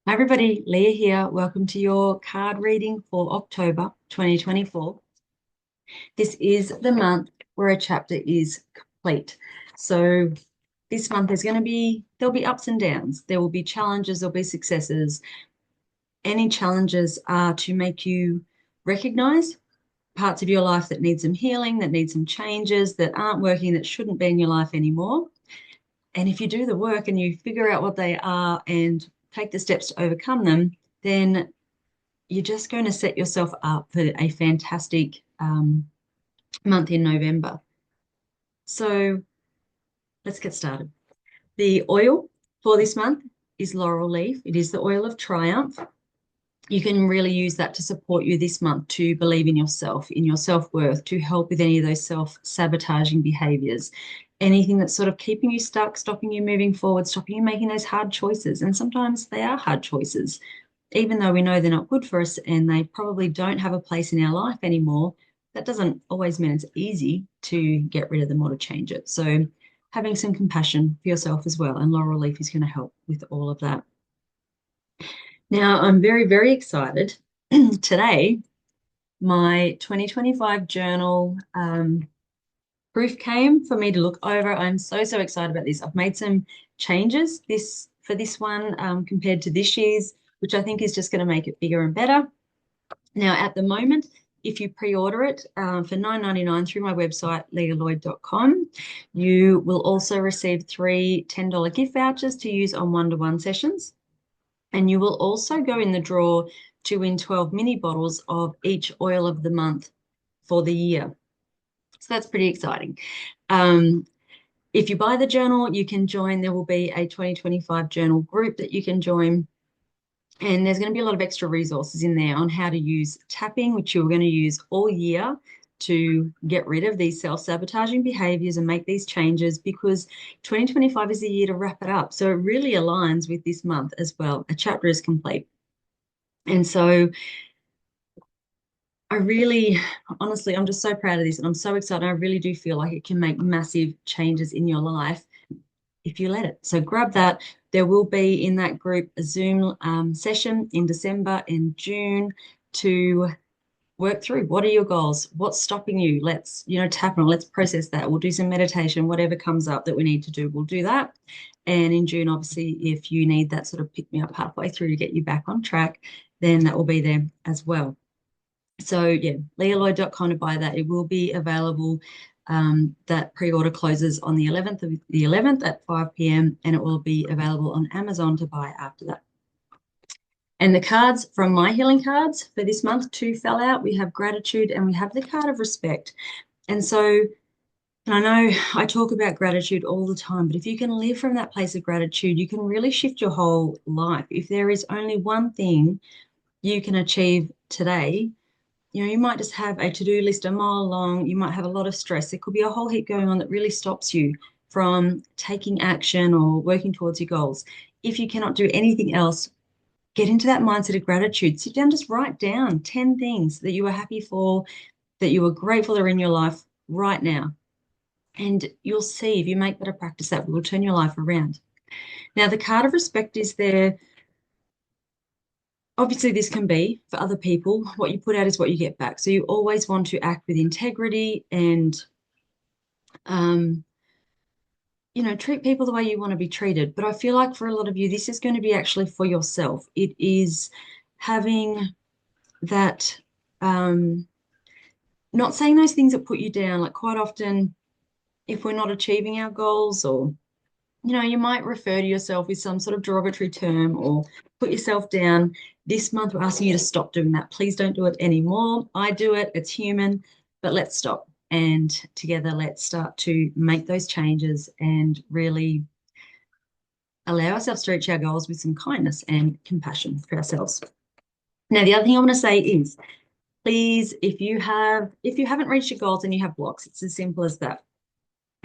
Hi everybody, Leah here. Welcome to your card reading for October 2024. This is the month where a chapter is complete. So this month there'll be ups and downs. There will be challenges, there'll be successes. Any challenges are to make you recognize parts of your life that need some healing, that need some changes, that aren't working, that shouldn't be in your life anymore. And if you do the work and you figure out what they are and take the steps to overcome them, then you're just going to set yourself up for a fantastic month in November. So let's get started. The oil for this month is Laurel Leaf. It is the oil of triumph. You can really use that to support you this month to believe in yourself, in your self-worth, to help with any of those self-sabotaging behaviors, anything that's sort of keeping you stuck, stopping you moving forward, stopping you making those hard choices. And sometimes they are hard choices, even though we know they're not good for us and they probably don't have a place in our life anymore. That doesn't always mean it's easy to get rid of them or to change it. So having some compassion for yourself as well. And Laurel Leaf is going to help with all of that. Now, I'm very, very excited. Today, my 2025 journal proof came for me to look over. I'm so excited about this. I've made some changes for this one compared to this year's, which I think is just going to make it bigger and better. Now, at the moment, if you pre-order it for $9.99 through my website, leahloyd.com, you will also receive three $10 gift vouchers to use on one-to-one sessions. And you will also go in the draw to win 12 mini bottles of each oil of the month for the year. So that's pretty exciting. If you buy the journal, you can join. There will be a 2025 journal group that you can join. And there's going to be a lot of extra resources in there on how to use tapping, which you're going to use all year to get rid of these self-sabotaging behaviors and make these changes, because 2025 is the year to wrap it up. So it really aligns with this month as well. A chapter is complete. And so I really, honestly, I'm just so proud of this and I'm so excited. I really do feel like it can make massive changes in your life if you let it. So grab that. There will be in that group a Zoom session in December and June to work through what are your goals, what's stopping you. Let's, tap on, let's process that. We'll do some meditation, whatever comes up that we need to do, we'll do that. And in June, obviously, if you need that sort of pick me up halfway through to get you back on track, then that will be there as well. So yeah, leahloyd.com to buy that. It will be available. That pre-order closes on the 11th of the 11th at 5 p.m. and it will be available on Amazon to buy after that. And the cards from my healing cards for this month, two fell out. We have gratitude and we have the card of respect. And so, and I know I talk about gratitude all the time, but if you can live from that place of gratitude, you can really shift your whole life. If there is only one thing you can achieve today, you might just have a to-do list a mile long. You might have a lot of stress. There could be a whole heap going on that really stops you from taking action or working towards your goals. If you cannot do anything else, get into that mindset of gratitude. Sit down, just write down 10 things that you are happy for, that you are grateful are in your life right now. And you'll see if you make that a practice, that will turn your life around. Now, the card of respect is there. Obviously, this can be for other people. What you put out is what you get back. So you always want to act with integrity and, um, treat people the way you want to be treated. But I feel like for a lot of you, this is going to be actually for yourself. It is having that, not saying those things that put you down. Like quite often, if we're not achieving our goals or you might refer to yourself with some sort of derogatory term or put yourself down. This month, we're asking you to stop doing that. Please don't do it anymore. I do it, it's human, but let's stop. And together, let's start to make those changes and really allow ourselves to reach our goals with some kindness and compassion for ourselves. Now, the other thing I want to say is, please, if you haven't reached your goals and you have blocks, it's as simple as that.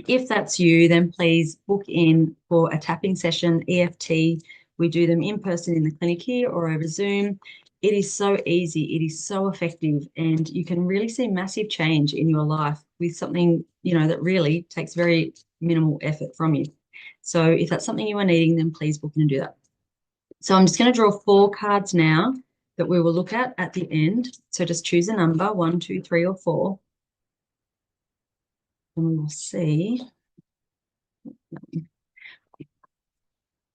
If that's you, then please book in for a tapping session, EFT. We do them in person in the clinic here or over Zoom. It is so easy. It is so effective. And you can really see massive change in your life with something, that really takes very minimal effort from you. So if that's something you are needing, then please book in and do that. So I'm just going to draw 4 cards now that we will look at the end. So just choose a number, 1, 2, 3, or 4. And we will see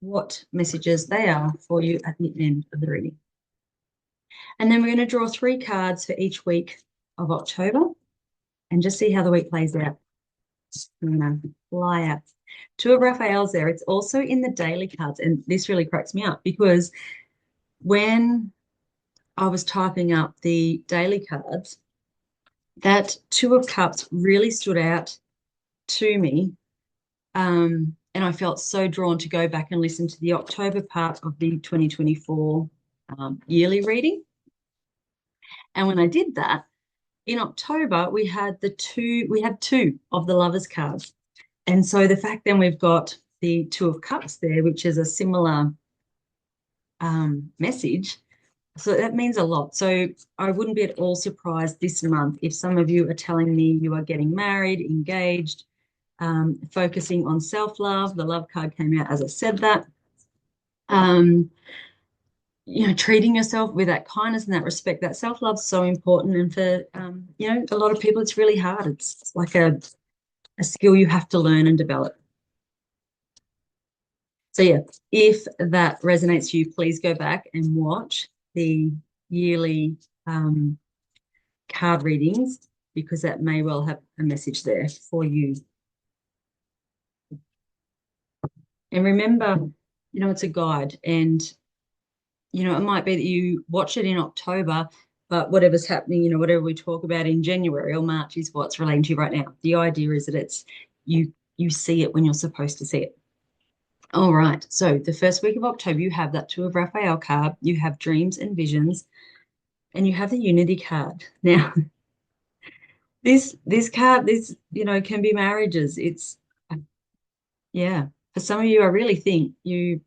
what messages they are for you at the end of the reading. And then we're going to draw 3 cards for each week of October and just see how the week plays out. I'm going to fly out. 2 of Raphael's there. It's also in the daily cards. And this really cracks me up because when I was typing up the daily cards, that 2 of Cups really stood out to me. And I felt so drawn to go back and listen to the October part of the 2024 yearly reading. And when I did that, in October, we had 2 of the Lovers cards. And so the fact then we've got the 2 of Cups there, which is a similar message. So that means a lot. So I wouldn't be at all surprised this month if some of you are telling me you are getting married, engaged, focusing on self-love. The love card came out as I said that. Treating yourself with that kindness and that respect, that self-love is so important. And for, a lot of people, it's really hard. It's like a skill you have to learn and develop. So yeah, if that resonates to you, please go back and watch the yearly card readings because that may well have a message there for you. And remember, it's a guide and, it might be that you watch it in October, but whatever's happening, whatever we talk about in January or March is what's relating to you right now. The idea is that it's you see it when you're supposed to see it. All right. So the first week of October, you have that 2 of Raphael card, you have dreams and visions, and you have the Unity card. Now, this card, can be marriages. It's yeah. For some of you, I really think you're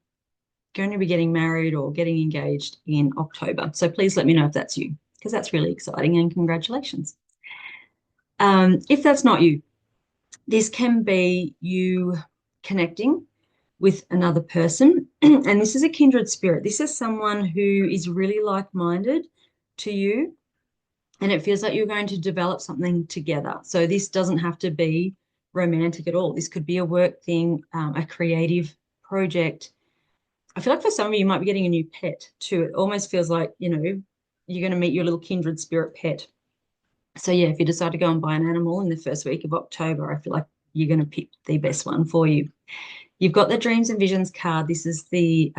going to be getting married or getting engaged in October. So please let me know if that's you, because that's really exciting and congratulations. If that's not you, this can be you connecting with another person. And this is a kindred spirit. This is someone who is really like-minded to you. And it feels like you're going to develop something together. So this doesn't have to be romantic at all. This could be a work thing, a creative project. I feel like for some of you, you might be getting a new pet too. It almost feels like, you're going to meet your little kindred spirit pet. So yeah, if you decide to go and buy an animal in the first week of October, I feel like you're going to pick the best one for you. You've got the Dreams and Visions card. This is the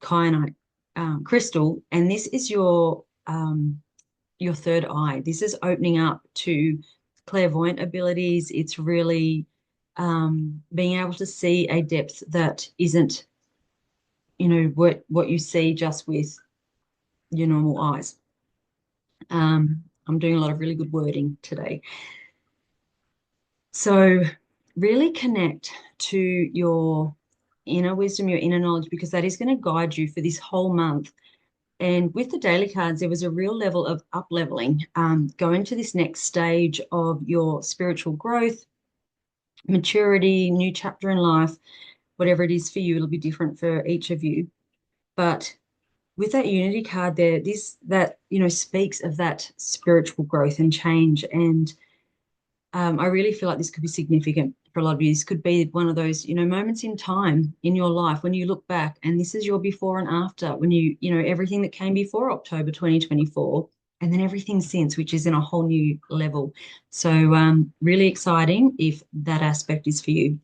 kyanite crystal, and this is your third eye. This is opening up to clairvoyant abilities. It's really being able to see a depth that isn't, what you see just with your normal eyes. I'm doing a lot of really good wording today. So really connect to your inner wisdom, your inner knowledge, because that is going to guide you for this whole month. And with the daily cards, there was a real level of up-leveling, going to this next stage of your spiritual growth, maturity, new chapter in life, whatever it is for you. It'll be different for each of you. But with that Unity card there, that speaks of that spiritual growth and change. And I really feel like this could be significant for a lot of you. This could be one of those, moments in time in your life when you look back and this is your before and after, when everything that came before October 2024 and then everything since, which is in a whole new level. So really exciting if that aspect is for you.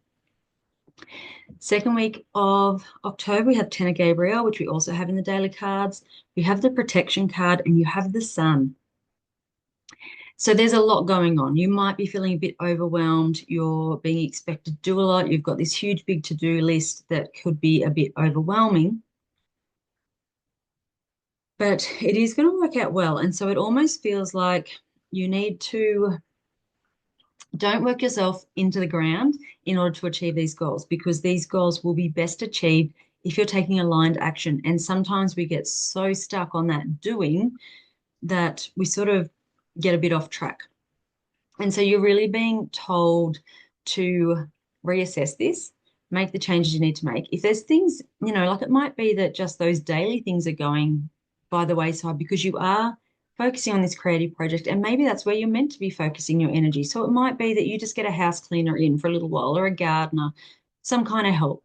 Second week of October, we have Ten of Gabriel, which we also have in the daily cards. We have the protection card and you have the Sun. So there's a lot going on. You might be feeling a bit overwhelmed. You're being expected to do a lot. You've got this huge, big to-do list that could be a bit overwhelming. But it is going to work out well. And so it almost feels like you need to don't work yourself into the ground in order to achieve these goals, because these goals will be best achieved if you're taking aligned action. And sometimes we get so stuck on that doing that we sort of get a bit off track. And so you're really being told to reassess this, make the changes you need to make. If there's things, like it might be that just those daily things are going by the wayside because you are focusing on this creative project, and maybe that's where you're meant to be focusing your energy. So it might be that you just get a house cleaner in for a little while, or a gardener, some kind of help,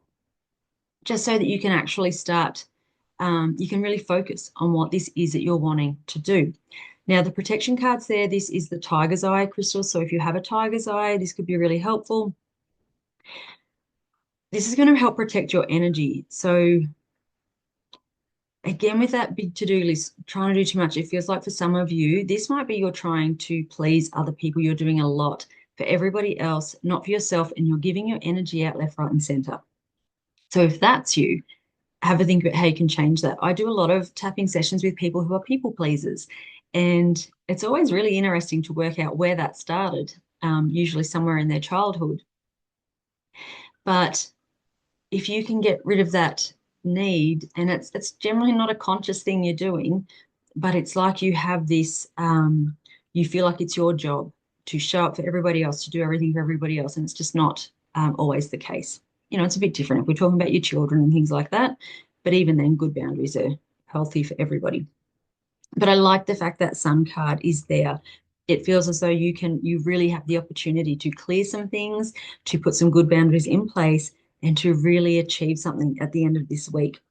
just so that you can actually start, you can really focus on what this is that you're wanting to do. Now, the protection cards there, this is the tiger's eye crystal. So if you have a tiger's eye, this could be really helpful. This is going to help protect your energy. So again, with that big to-do list, trying to do too much, it feels like for some of you, this might be you're trying to please other people. You're doing a lot for everybody else, not for yourself, and you're giving your energy out left, right, and center. So if that's you, have a think about how you can change that. I do a lot of tapping sessions with people who are people pleasers, and it's always really interesting to work out where that started, usually somewhere in their childhood. But if you can get rid of that need, and it's generally not a conscious thing you're doing, but it's like you have this, you feel like it's your job to show up for everybody else, to do everything for everybody else, and it's just not always the case. It's a bit different if we're talking about your children and things like that, but even then, good boundaries are healthy for everybody. But I like the fact that Sun card is there. It feels as though you really have the opportunity to clear some things, to put some good boundaries in place, and to really achieve something at the end of this week.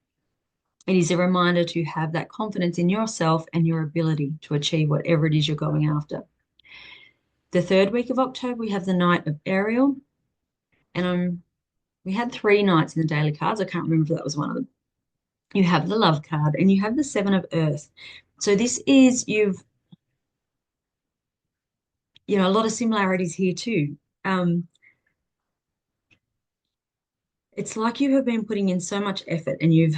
It is a reminder to have that confidence in yourself and your ability to achieve whatever it is you're going after. The third week of October, we have the Knight of Ariel, and we had 3 knights in the daily cards. I can't remember if that was one of them. You have the Love card, and you have the Seven of Earth. So this is, a lot of similarities here too. It's like you have been putting in so much effort, and you've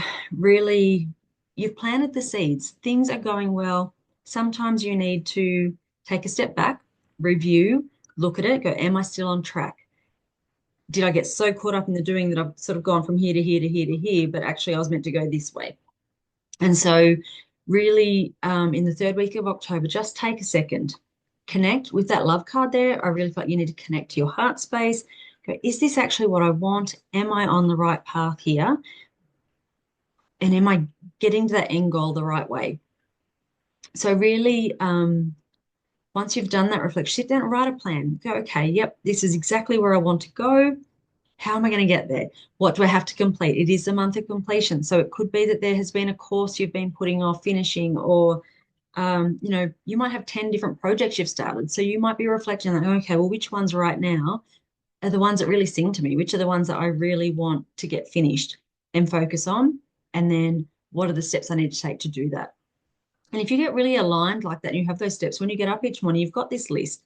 planted the seeds. Things are going well. Sometimes you need to take a step back, review, look at it, go, am I still on track? Did I get so caught up in the doing that I've sort of gone from here to here to here to here, but actually I was meant to go this way? And so really, in the third week of October, just take a second, connect with that love card there. I really feel like you need to connect to your heart space. Go, is this actually what I want? Am I on the right path here? And am I getting to that end goal the right way? So really, once you've done that reflection, sit down and write a plan. Go, okay, yep, this is exactly where I want to go. How am I going to get there? What do I have to complete? It is a month of completion. So it could be that there has been a course you've been putting off finishing, or, you might have 10 different projects you've started. So you might be reflecting like, okay, well, which ones right now are the ones that really sing to me? Which are the ones that I really want to get finished and focus on? And then what are the steps I need to take to do that? And if you get really aligned like that, and you have those steps, when you get up each morning, you've got this list.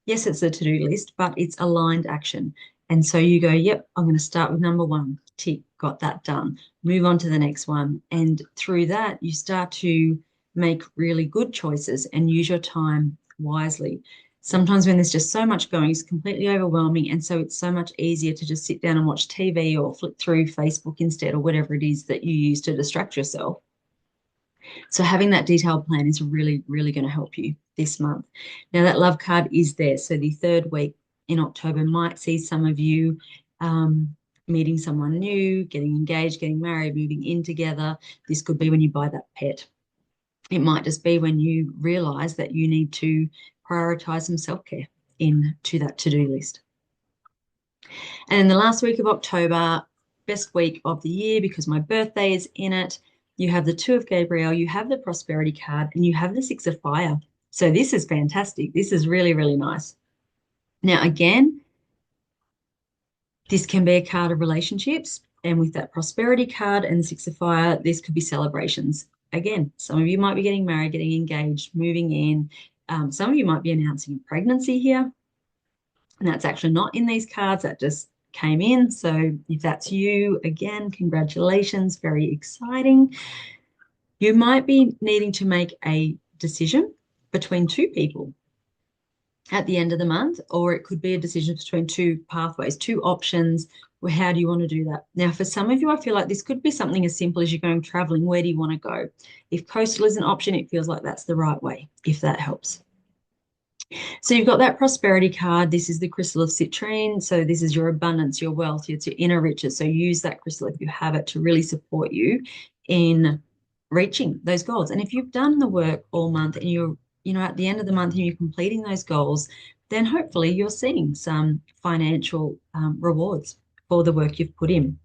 Yes, it's a to-do list, but it's aligned action. And so you go, yep, I'm going to start with number 1. Tick, got that done. Move on to the next one. And through that, you start to make really good choices and use your time wisely. Sometimes when there's just so much going, it's completely overwhelming. And so it's so much easier to just sit down and watch TV or flick through Facebook instead, or whatever it is that you use to distract yourself. So having that detailed plan is really, really going to help you this month. Now that love card is there. So the third week in October might see some of you meeting someone new, getting engaged, getting married, moving in together. This could be when you buy that pet. It might just be when you realize that you need to prioritize some self-care into that to-do list. And in the last week of October, best week of the year because my birthday is in it, you have the 2 of Gabriel, you have the prosperity card, and you have the 6 of fire. So this is fantastic. This is really, really nice. Now, again, this can be a card of relationships. And with that prosperity card and the 6 of fire, this could be celebrations. Again, some of you might be getting married, getting engaged, moving in. Some of you might be announcing a pregnancy here. And that's actually not in these cards. That just came in. So if that's you, again, congratulations, very exciting. You might be needing to make a decision between 2 people at the end of the month, or it could be a decision between 2 pathways, 2 options. Well, how do you want to do that? Now, for some of you, I feel like this could be something as simple as you're going traveling. Where do you want to go? If coastal is an option, it feels like that's the right way, if that helps. So you've got that prosperity card. This is the crystal of citrine. So this is your abundance, your wealth, it's your inner riches. So use that crystal if you have it to really support you in reaching those goals. And if you've done the work all month and you're, at the end of the month and you're completing those goals, then hopefully you're seeing some financial rewards for the work you've put in.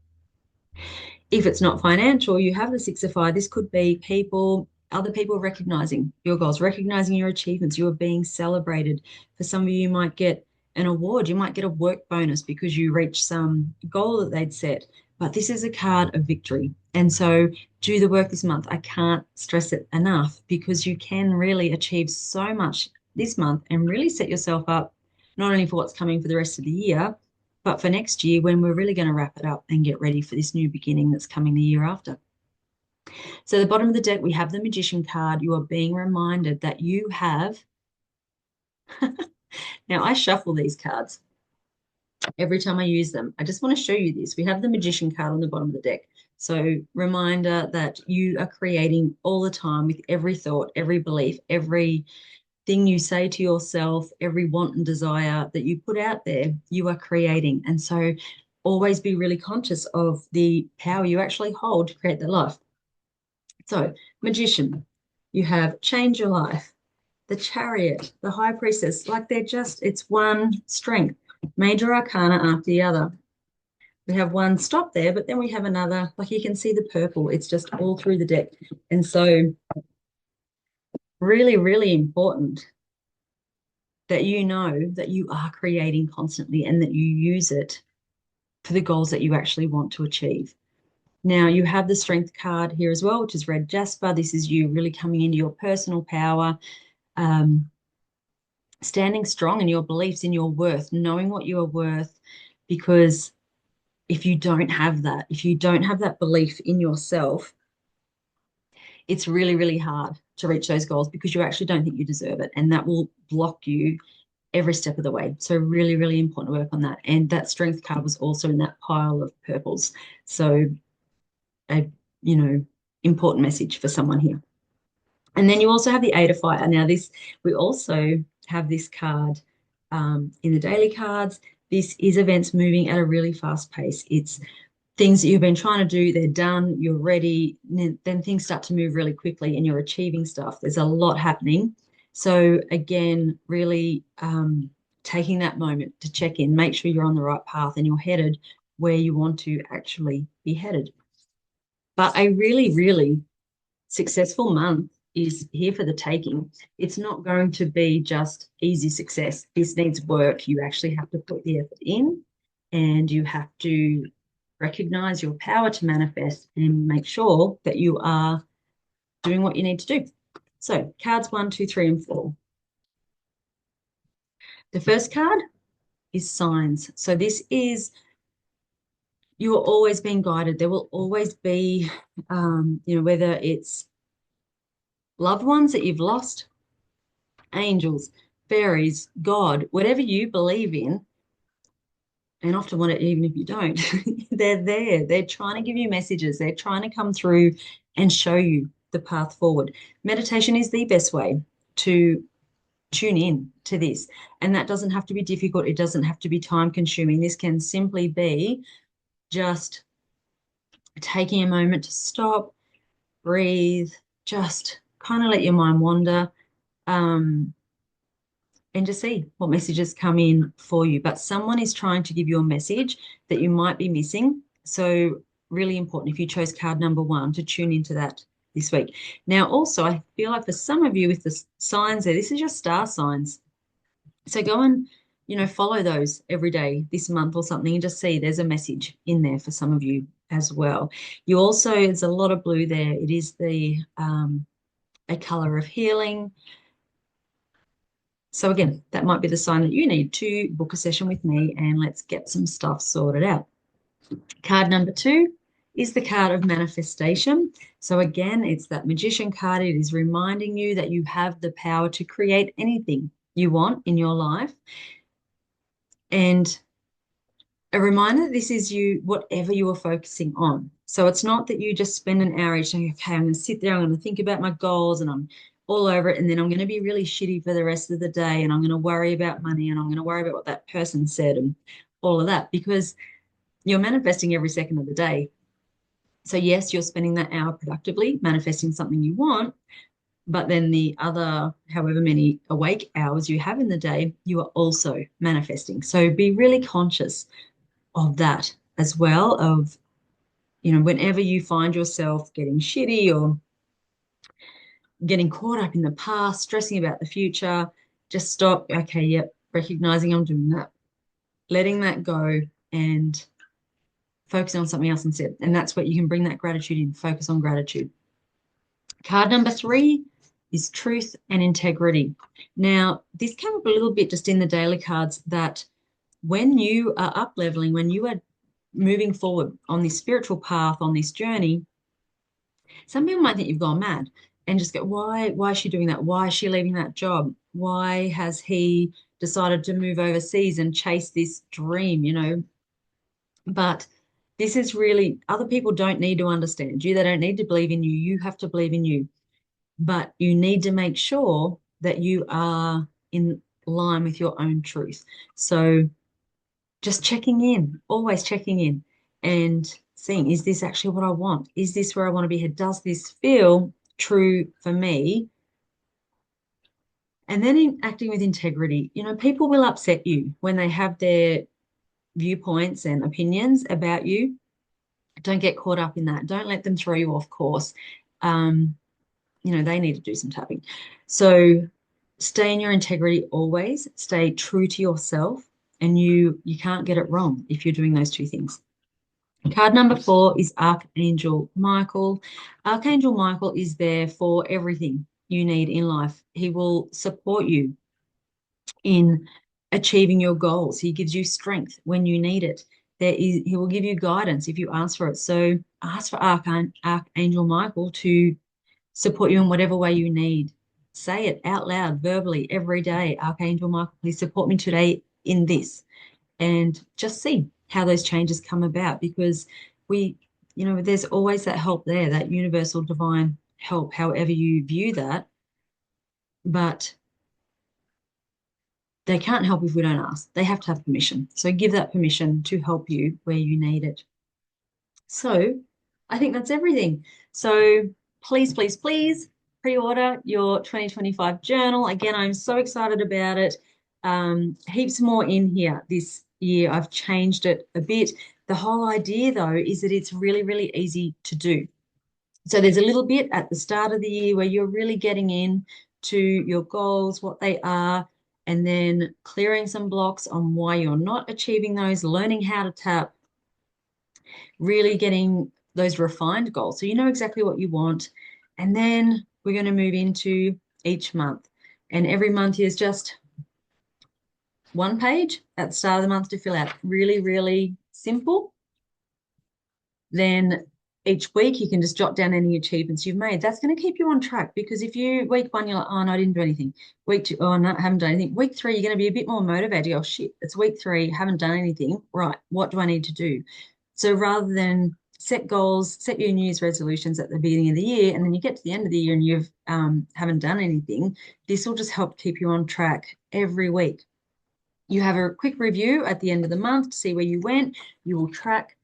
If it's not financial, you have the Six of Fire. This could be people, other people recognizing your goals, recognizing your achievements. You are being celebrated. For some of you, you might get an award. You might get a work bonus because you reached some goal that they'd set. But this is a card of victory. And so do the work this month. I can't stress it enough because you can really achieve so much this month and really set yourself up not only for what's coming for the rest of the year, but for next year when we're really going to wrap it up and get ready for this new beginning that's coming the year after. So the bottom of the deck, we have the Magician card. You are being reminded that you have, now I shuffle these cards every time I use them. I just want to show you this. We have the Magician card on the bottom of the deck. So reminder that you are creating all the time with every thought, every belief, every thing you say to yourself, every want and desire that you put out there, you are creating. And so always be really conscious of the power you actually hold to create that life. So, Magician, you have Change Your Life, the Chariot, the High Priestess, like it's one strength, major arcana after the other. We have one stop there, but then we have another, like you can see the purple, it's just all through the deck. And so, really, really important that you know that you are creating constantly and that you use it for the goals that you actually want to achieve. Now, you have the Strength card here as well, which is red jasper. This is you really coming into your personal power, standing strong in your beliefs, in your worth, knowing what you are worth, because if you don't have that, if you don't have that belief in yourself, it's really, really hard to reach those goals because you actually don't think you deserve it. And that will block you every step of the way. So really, really important to work on that. And that Strength card was also in that pile of purples. So a, important message for someone here. And then you also have the Eight of Fire. Now we also have this card in the daily cards. This is events moving at a really fast pace. It's things that you've been trying to do, they're done, you're ready, then things start to move really quickly and you're achieving stuff. There's a lot happening. So again, really taking that moment to check in, make sure you're on the right path and you're headed where you want to actually be headed. But a really, really successful month is here for the taking. It's not going to be just easy success. This needs work. You actually have to put the effort in and you have to recognize your power to manifest and make sure that you are doing what you need to do. So cards 1, 2, 3, and 4. The first card is signs. So this is you are always being guided. There will always be, whether it's loved ones that you've lost, angels, fairies, God, whatever you believe in, and often even if you don't, they're there. They're trying to give you messages. They're trying to come through and show you the path forward. Meditation is the best way to tune in to this. And that doesn't have to be difficult. It doesn't have to be time consuming. This can simply be just taking a moment to stop, breathe, just kind of let your mind wander. And just see what messages come in for you. But someone is trying to give you a message that you might be missing. So really important if you chose card number 1 to tune into that this week. Now, also, I feel like for some of you with the signs there, this is your star signs. So go and, follow those every day this month or something and just see there's a message in there for some of you as well. You also, there's a lot of blue there. It is a color of healing. So again, that might be the sign that you need to book a session with me and let's get some stuff sorted out. Card number 2 is the card of manifestation. So again, it's that Magician card. It is reminding you that you have the power to create anything you want in your life. And a reminder that this is whatever you are focusing on. So it's not that you just spend an hour each day, okay, I'm going to sit there, I'm going to think about my goals and I'm all over it. And then I'm going to be really shitty for the rest of the day. And I'm going to worry about money and I'm going to worry about what that person said and all of that, because you're manifesting every second of the day. So yes, you're spending that hour productively manifesting something you want, but then the other however many awake hours you have in the day, you are also manifesting. So be really conscious of that as well, of, whenever you find yourself getting shitty or getting caught up in the past, stressing about the future, just stop. Okay, yep, recognizing I'm doing that, letting that go, and focusing on something else instead. And that's what you can bring that gratitude in, focus on gratitude. Card number 3 is truth and integrity. Now, this came up a little bit just in the daily cards, that when you are up leveling, when you are moving forward on this spiritual path, on this journey, some people might think you've gone mad and just go, why is she doing that? Why is she leaving that job? Why has he decided to move overseas and chase this dream? But this is really, other people don't need to understand you. They don't need to believe in you. You have to believe in you. But you need to make sure that you are in line with your own truth. So just checking in, always checking in and seeing, is this actually what I want? Is this where I want to be headed? Does this feel true for me? And then in acting with integrity, people will upset you when they have their viewpoints and opinions about you. Don't get caught up in that. Don't let them throw you off course. They need to do some tapping. So stay in your integrity always. Stay true to yourself, and you can't get it wrong if you're doing those two things. Card number 4 is Archangel Michael. Archangel Michael is there for everything you need in life. He will support you in achieving your goals. He gives you strength when you need it. He will give you guidance if you ask for it. So ask for Archangel Michael to support you in whatever way you need. Say it out loud, verbally, every day. Archangel Michael, please support me today in this. And just see how those changes come about, because there's always that help there, that universal divine help, however you view that. But they can't help if we don't ask. They have to have permission. So give that permission to help you where you need it. So I think that's everything. So please, please, please pre-order your 2025 journal. Again, I'm so excited about it. Heaps more in here this year. I've changed it a bit. The whole idea, though, is that it's really, really easy to do. So there's a little bit at the start of the year where you're really getting in to your goals, what they are, and then clearing some blocks on why you're not achieving those, learning how to tap, really getting those refined goals. So you know exactly what you want. And then we're going to move into each month. And every month is just one page at the start of the month to fill out. Really, really simple. Then each week you can just jot down any achievements you've made. That's going to keep you on track, because if week 1, you're like, oh, no, I didn't do anything. Week 2, oh, no, I haven't done anything. Week 3, you're going to be a bit more motivated. Oh, shit, it's week 3, haven't done anything. Right, what do I need to do? So rather than set goals, set your New Year's resolutions at the beginning of the year, and then you get to the end of the year and you haven't done anything, this will just help keep you on track every week. You have a quick review at the end of the month to see where you went. You will track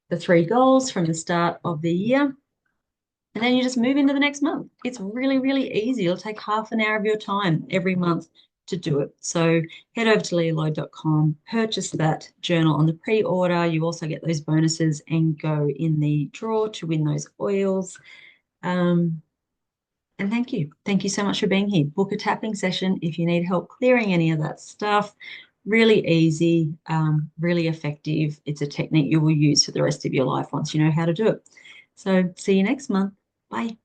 the 3 goals from the start of the year, and then you just move into the next month. It's really, really easy. It'll take half an hour of your time every month to do it. So head over to leahloyd.com, purchase that journal on the pre-order. You also get those bonuses and go in the draw to win those oils. And thank you. Thank you so much for being here. Book a tapping session if you need help clearing any of that stuff. Really easy, really effective. It's a technique you will use for the rest of your life once you know how to do it. So see you next month. Bye.